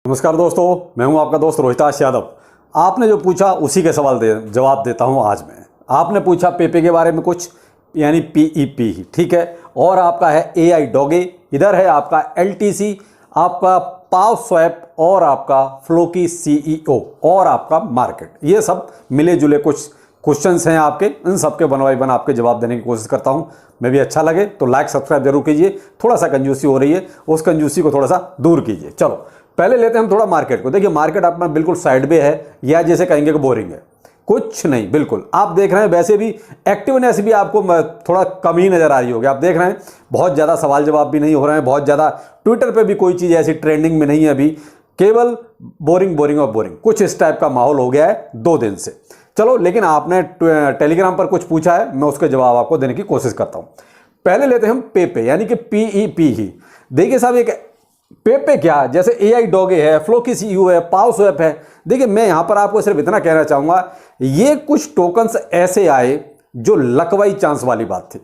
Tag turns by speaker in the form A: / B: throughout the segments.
A: नमस्कार दोस्तों, मैं हूं आपका दोस्त रोहिताश यादव। आपने जो पूछा उसी के जवाब देता हूं आज मैं। आपने पूछा पेपे के बारे में कुछ, यानी पीईपी, ठीक है। और आपका है एआई डॉगे, इधर है आपका एलटीसी, आपका पाव स्वैप और आपका फ्लोकी सीईओ और आपका मार्केट। ये सब मिले जुले कुछ क्वेश्चंस हैं आपके, इन सब के वन बाय वन आपके जवाब देने की कोशिश करता हूं। मैं भी अच्छा लगे तो लाइक सब्सक्राइब जरूर कीजिए। थोड़ा सा कंजूसी हो रही है, उस कंजूसी को थोड़ा सा दूर कीजिए। चलो पहले लेते हैं हम थोड़ा मार्केट को। देखिए मार्केट अपना बिल्कुल साइड पे है, या जैसे कहेंगे कि बोरिंग है, कुछ नहीं। बिल्कुल आप देख रहे हैं, वैसे भी एक्टिवनेस भी आपको थोड़ा कम ही नजर आ रही होगी। आप देख रहे हैं बहुत ज़्यादा सवाल जवाब भी नहीं हो रहे हैं, बहुत ज़्यादा ट्विटर पे भी कोई चीज़ ऐसी ट्रेंडिंग में नहीं है अभी। केवल बोरिंग बोरिंग और बोरिंग, कुछ इस टाइप का माहौल हो गया है 2 दिन से। चलो, लेकिन आपने टेलीग्राम पर कुछ पूछा है, मैं उसके जवाब आपको देने की कोशिश करता हूँ। पहले लेते हैं हम पेपे, यानी कि पीईपी ही। देखिए साहब, एक पेपे क्या, जैसे एआई डॉगे है, फ्लोकी सीईओ है, पाव स्वैप है। देखिए मैं यहां पर आपको सिर्फ इतना कहना चाहूंगा, ये कुछ टोकन्स ऐसे आए जो लकवाई चांस वाली बात थी।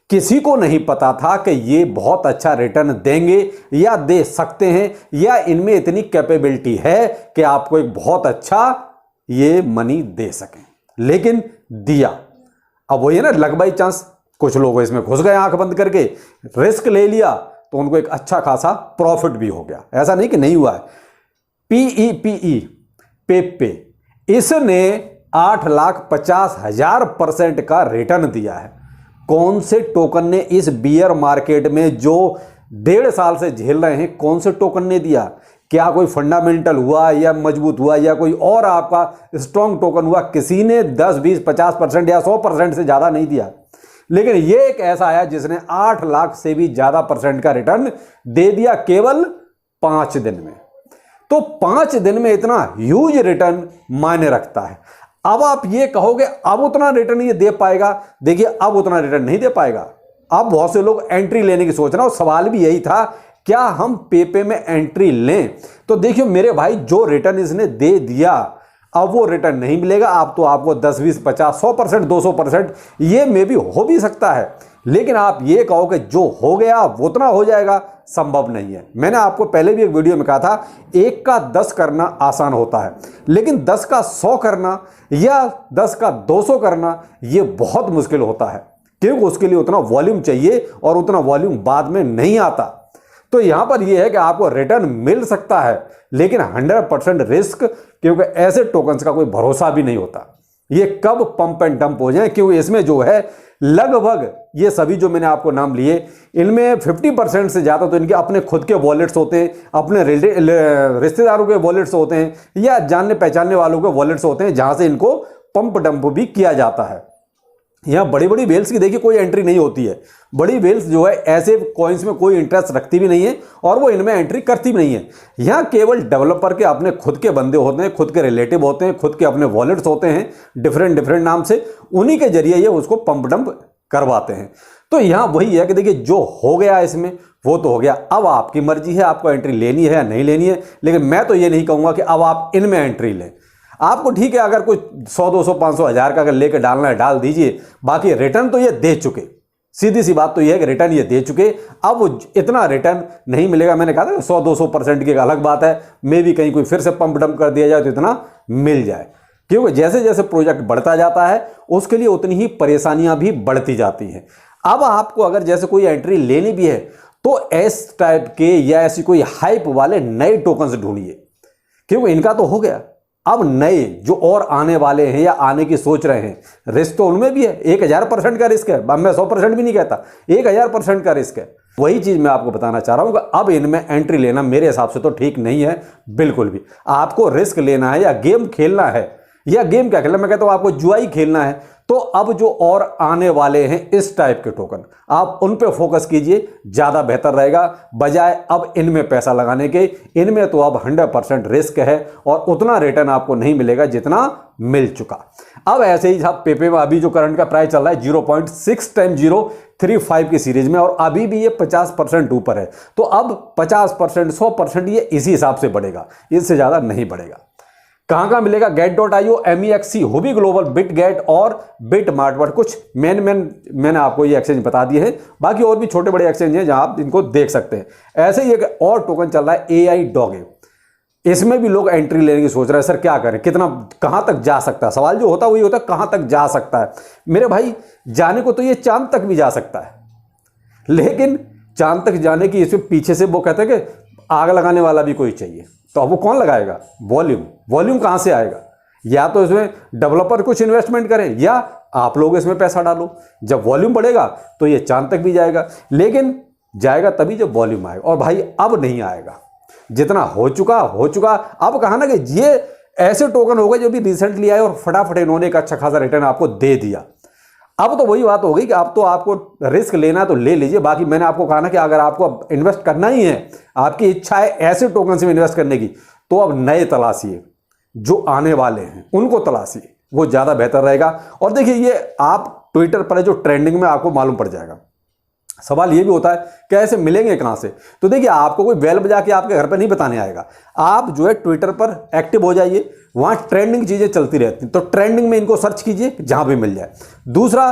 A: किसी को नहीं पता था कि ये बहुत अच्छा रिटर्न देंगे या दे सकते हैं, या इनमें इतनी कैपेबिलिटी है कि आपको एक बहुत अच्छा ये मनी दे सकें, लेकिन दिया। अब वही है ना, लकवाई चांस। कुछ लोग इसमें घुस गए आंख बंद करके, रिस्क ले लिया, तो उनको एक अच्छा खासा प्रॉफिट भी हो गया। ऐसा नहीं कि नहीं हुआ है। पीईपीई पेपे, इसने 8,50,000% का रिटर्न दिया है। कौन से टोकन ने इस बियर मार्केट में जो 1.5 साल से झेल रहे हैं, कौन से टोकन ने दिया? क्या कोई फंडामेंटल हुआ या मजबूत हुआ या कोई और आपका स्ट्रॉन्ग टोकन हुआ? किसी ने 10, 20, 50% या 100% से ज्यादा नहीं दिया। लेकिन ये एक ऐसा आया जिसने 8 लाख से भी ज्यादा % का रिटर्न दे दिया केवल 5 दिन में। तो 5 दिन में इतना ह्यूज रिटर्न मायने रखता है। अब आप ये कहोगे अब उतना रिटर्न ये दे पाएगा? देखिए अब उतना रिटर्न नहीं दे पाएगा। अब बहुत से लोग एंट्री लेने की सोच रहे हैं, और सवाल भी यही था, क्या हम पेपे में एंट्री लें? तो देखिए मेरे भाई, जो रिटर्न इसने दे दिया अब वो रिटर्न नहीं मिलेगा। आप तो आपको 10, 20, 50, 100%, 200% ये मे भी हो भी सकता है, लेकिन आप ये कहो कि जो हो गया वो उतना हो जाएगा, संभव नहीं है। मैंने आपको पहले भी एक वीडियो में कहा था, 1 का 10 करना आसान होता है, लेकिन 10 का 100 करना या 10 का 200 करना ये बहुत मुश्किल होता है, क्योंकि उसके लिए उतना वॉल्यूम चाहिए और उतना वॉल्यूम बाद में नहीं आता। तो यहां पर यह है कि आपको रिटर्न मिल सकता है, लेकिन 100% रिस्क, क्योंकि ऐसे टोकन्स का कोई भरोसा भी नहीं होता, ये कब पंप एंड डंप हो जाए। क्योंकि इसमें जो है लगभग ये सभी जो मैंने आपको नाम लिए, इनमें 50% से ज्यादा तो इनके अपने खुद के वॉलेट्स होते हैं, अपने रिश्तेदारों के वॉलेट्स होते हैं, या जानने पहचानने वालों के वॉलेट्स होते हैं, जहां से इनको पंप डंप भी किया जाता है। यहाँ बड़ी बड़ी वेल्स की देखिए कोई एंट्री नहीं होती है। बड़ी वेल्स जो है ऐसे कॉइन्स में कोई इंटरेस्ट रखती भी नहीं है, और वो इनमें एंट्री करती भी नहीं है। यहाँ केवल डेवलपर के अपने खुद के बंदे होते हैं, खुद के रिलेटिव होते हैं, खुद के अपने वॉलेट्स होते हैं डिफरेंट डिफरेंट नाम से, उन्हीं के जरिए ये उसको पंप डंप करवाते हैं। तो यहाँ वही है कि देखिए जो हो गया इसमें वो तो हो गया। अब आपकी मर्जी है, आपको एंट्री लेनी है या नहीं लेनी है, लेकिन मैं तो ये नहीं कहूँगा कि अब आप इनमें एंट्री लें। आपको ठीक है, अगर कोई 100, 200, 500, 1000 का अगर लेकर डालना है डाल दीजिए। बाकी रिटर्न तो ये दे चुके, सीधी सी बात तो ये है कि रिटर्न ये दे चुके। अब वो इतना रिटर्न नहीं मिलेगा। मैंने कहा था 100, 200% की एक अलग बात है, मे भी कहीं कोई फिर से पंप डंप कर दिया जाए तो इतना मिल जाए, क्योंकि जैसे जैसे प्रोजेक्ट बढ़ता जाता है उसके लिए उतनी ही परेशानियां भी बढ़ती जाती हैं। अब आपको अगर जैसे कोई एंट्री लेनी भी है तो इस टाइप के या ऐसी कोई हाइप वाले नए टोकन ढूंढिए, क्योंकि इनका तो हो गया। अब नए जो और आने वाले हैं या आने की सोच रहे हैं, रिस्क तो उनमें भी है। 1000% का रिस्क है, मैं 100% भी नहीं कहता, 1000% का रिस्क है। वही चीज मैं आपको बताना चाह रहा हूं कि अब इनमें एंट्री लेना मेरे हिसाब से तो ठीक नहीं है बिल्कुल भी। आपको रिस्क लेना है या गेम खेलना है, या गेम क्या खेलना, मैं कहता हूं आपको जुआई खेलना है, तो अब जो और आने वाले हैं इस टाइप के टोकन, आप उन पे फोकस कीजिए, ज्यादा बेहतर रहेगा, बजाय अब इनमें पैसा लगाने के। इनमें तो अब 100% रिस्क है और उतना रिटर्न आपको नहीं मिलेगा जितना मिल चुका। अब ऐसे ही साहब पेपे में अभी जो करंट का प्राइस चल रहा है 0.6 टाइम 035 की सीरीज में, और अभी भी ये 50% ऊपर है। तो अब 50%, 100% ये इसी हिसाब से बढ़ेगा, इससे ज्यादा नहीं बढ़ेगा। कहां मिलेगा? get.io, MEXC, हुबी global, bit gate और बिट मार्ट। कुछ मैंने आपको ये एक्सचेंज बता दिए हैं, बाकी और भी छोटे बड़े एक्सचेंज हैं जहां आप इनको देख सकते हैं। ऐसे ही एक और टोकन चल रहा है AI डॉगे। इसमें भी लोग एंट्री लेने की सोच रहे हैं। सर क्या करें, कितना, कहां तक जा सकता है? सवाल जो होता है वही होता है, कहां तक जा सकता है? मेरे भाई, जाने को तो ये चांद तक भी जा सकता है, लेकिन चांद तक जाने की इसमें पीछे से वो कहते हैं कि आग लगाने वाला भी कोई चाहिए। तो अब वो कौन लगाएगा? वॉल्यूम कहां से आएगा? या तो इसमें डेवलपर कुछ इन्वेस्टमेंट करें, या आप लोग इसमें पैसा डालो। जब वॉल्यूम बढ़ेगा तो ये चांद तक भी जाएगा, लेकिन जाएगा तभी जब वॉल्यूम आएगा। और भाई अब नहीं आएगा, जितना हो चुका। अब कहा ना कि ये ऐसे टोकन हो गए जो भी रिसेंटली आए और फटाफट इन्होंने एक अच्छा खासा रिटर्न आपको दे दिया। अब तो वही बात हो गई कि अब तो आपको रिस्क लेना तो ले लीजिए। बाकी मैंने आपको कहा ना कि अगर आपको इन्वेस्ट करना ही है, आपकी इच्छा है ऐसे टोकन से इन्वेस्ट करने की, तो अब नए तलाशिए, जो आने वाले हैं उनको तलाशिए, वो ज़्यादा बेहतर रहेगा। और देखिए, ये आप ट्विटर पर जो ट्रेंडिंग में आपको मालूम पड़ जाएगा। सवाल ये भी होता है कि ऐसे मिलेंगे कहाँ से? तो देखिए, आपको कोई बेल बजा के आपके घर पर नहीं बताने आएगा। आप जो है ट्विटर पर एक्टिव हो जाइए, वहाँ ट्रेंडिंग चीज़ें चलती रहती हैं, तो ट्रेंडिंग में इनको सर्च कीजिए जहाँ भी मिल जाए। दूसरा,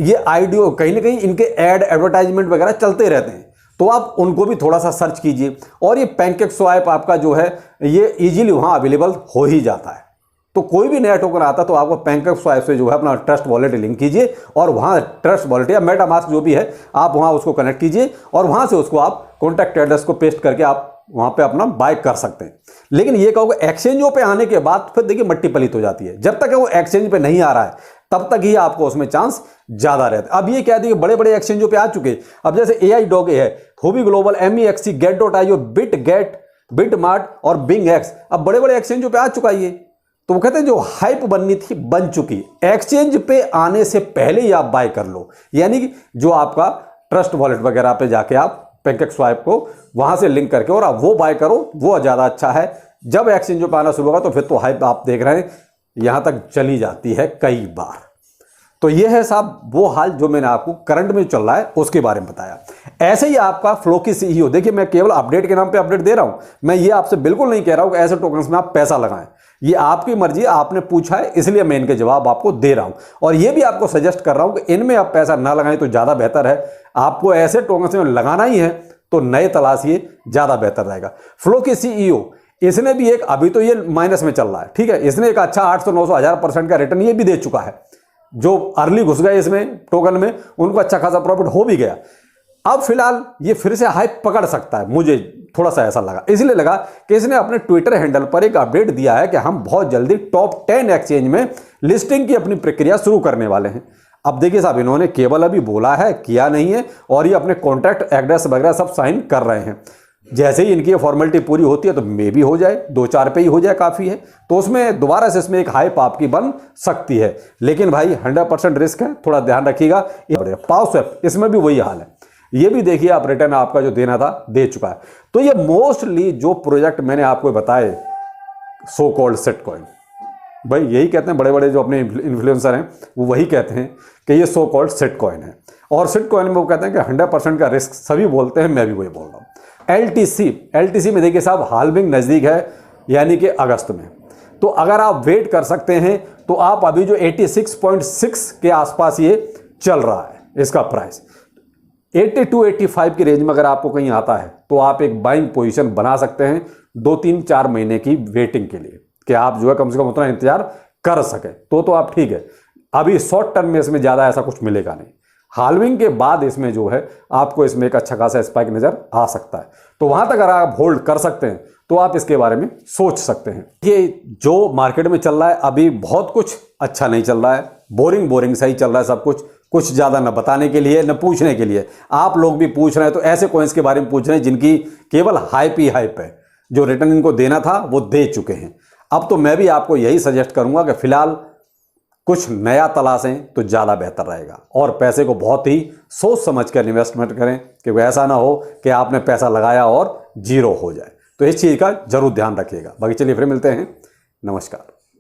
A: ये आइडियो कहीं ना कहीं इनके एडवर्टाइजमेंट वगैरह चलते रहते हैं, तो आप उनको भी थोड़ा सा सर्च कीजिए। और ये पैनकेकस्वाइप आपका जो है ये ईजिली वहाँ अवेलेबल हो ही जाता है। तो कोई भी नया टोकन आता तो आपको पैनकेकस्वाइप से जो है अपना ट्रस्ट वॉलेट लिंक कीजिए, और वहाँ ट्रस्ट वॉलेट या मेटामास्क जो भी है आप वहाँ उसको कनेक्ट कीजिए, और वहाँ से उसको आप कॉन्टैक्ट एड्रेस को पेस्ट करके आप वहाँ पे अपना बाय कर सकते हैं। लेकिन ये कहोगे एक्सचेंजों पे आने के बाद फिर देखिए मट्टी पलीत हो जाती है। जब तक वो एक्सचेंज पे नहीं आ रहा है तब तक ही आपको उसमें चांस ज़्यादा रहता है। अब ये कह दिए बड़े बड़े एक्सचेंजों पे आ चुके, अब जैसे AI है, हुबी ग्लोबल, MEXC, Get.io, बिटमार्ट और बिंग एक्स, अब बड़े बड़े एक्सचेंजों पे आ चुका है ये। तो वो कहते हैं जो हाइप बननी थी बन चुकी, एक्सचेंज पे आने से पहले ही आप बाय कर लो। यानी कि जो आपका ट्रस्ट वॉलेट वगैरह पे जाके आप पैनकेकस्वाइप को वहां से लिंक करके और आप वो बाय करो, वो ज़्यादा अच्छा है। जब एक्सचेंजों पे आना शुरू होगा तो फिर तो हाइप आप देख रहे हैं यहां तक चली जाती है कई बार। तो ये है साहब वो हाल जो मैंने आपको करंट में चल रहा है उसके बारे में बताया। ऐसे ही आपका फ्लोकी CEO, देखिए मैं केवल अपडेट के नाम पे अपडेट दे रहा हूं, मैं ये आपसे बिल्कुल नहीं कह रहा हूं कि ऐसे टोकन्स में आप पैसा लगाएं। ये आपकी मर्जी, आपने पूछा है इसलिए मैं इनके जवाब आपको दे रहा हूं। और ये भी आपको सजेस्ट कर रहा हूं कि इनमें आप पैसा ना लगाएं तो ज्यादा बेहतर है। आपको ऐसे टोकन्स में लगाना ही है तो नए तलाशिए, ज्यादा बेहतर रहेगा। फ्लोकी CEO इसने भी एक, अभी तो ये माइनस में चल रहा है, ठीक है, इसने एक अच्छा 800, 900, 1000% का रिटर्न ये भी दे चुका है। जो अर्ली घुस गए इसमें टोकन में उनको अच्छा खासा प्रॉफिट हो भी गया। अब फिलहाल ये फिर से हाइप पकड़ सकता है, मुझे थोड़ा सा ऐसा लगा, इसलिए लगा कि इसने अपने ट्विटर हैंडल पर एक अपडेट दिया है कि हम बहुत जल्दी टॉप 10 एक्सचेंज में लिस्टिंग की अपनी प्रक्रिया शुरू करने वाले हैं। अब देखिए साहब, इन्होंने केवल अभी बोला है, किया नहीं है, और ये अपने कॉन्ट्रैक्ट एड्रेस वगैरह सब साइन कर रहे हैं। जैसे ही इनकी फॉर्मेलिटी पूरी होती है तो मे भी हो जाए, 2-4 पे ही हो जाए, काफ़ी है। तो उसमें दोबारा से इसमें एक हाइप आपकी बन सकती है। लेकिन भाई 100% रिस्क है, थोड़ा ध्यान रखिएगा। पावस्वैप, इसमें भी वही हाल है, ये भी देखिए आप रिटर्न आपका जो देना था दे चुका है। तो ये मोस्टली जो प्रोजेक्ट मैंने आपको बताए सो कॉल्ड सेट कॉइन, भाई यही कहते हैं बड़े बड़े जो अपने इन्फ्लुएंसर हैं, वो वही कहते हैं कि ये सो कॉल्ड सेट कॉइन है। और सेट कॉइन में वो कहते हैं कि 100% का रिस्क सभी बोलते हैं, मैं भी वही बोल रहा हूँ। LTC में देखिए साहब हाल्विंग नज़दीक है, यानी कि अगस्त में। तो अगर आप वेट कर सकते हैं तो आप अभी जो 86.6 के आसपास ये चल रहा है, इसका प्राइस 82-85 की रेंज में अगर आपको कहीं आता है तो आप एक बाइंग पोजीशन बना सकते हैं 2-3-4 महीने की वेटिंग के लिए, कि आप जो है कम से कम उतना इंतजार कर सके तो आप ठीक है। अभी शॉर्ट टर्म में इसमें ज़्यादा ऐसा कुछ मिलेगा नहीं। हाल्विंग के बाद इसमें जो है आपको इसमें एक अच्छा खासा स्पाइक नज़र आ सकता है। तो वहाँ तक अगर आप होल्ड कर सकते हैं तो आप इसके बारे में सोच सकते हैं। ये जो मार्केट में चल रहा है अभी बहुत कुछ अच्छा नहीं चल रहा है, बोरिंग सही चल रहा है सब कुछ ज़्यादा न बताने के लिए न पूछने के लिए। आप लोग भी पूछ रहे हैं तो ऐसे कॉइन्स के बारे में पूछ रहे हैं जिनकी केवल हाइप ही हाइप है, जो रिटर्न इनको देना था वो दे चुके हैं। अब तो मैं भी आपको यही सजेस्ट करूंगा कि फिलहाल कुछ नया तलाशें तो ज़्यादा बेहतर रहेगा, और पैसे को बहुत ही सोच समझ कर इन्वेस्टमेंट करें, क्योंकि ऐसा ना हो कि आपने पैसा लगाया और जीरो हो जाए। तो इस चीज़ का जरूर ध्यान रखिएगा। बाकी चलिए फिर मिलते हैं, नमस्कार।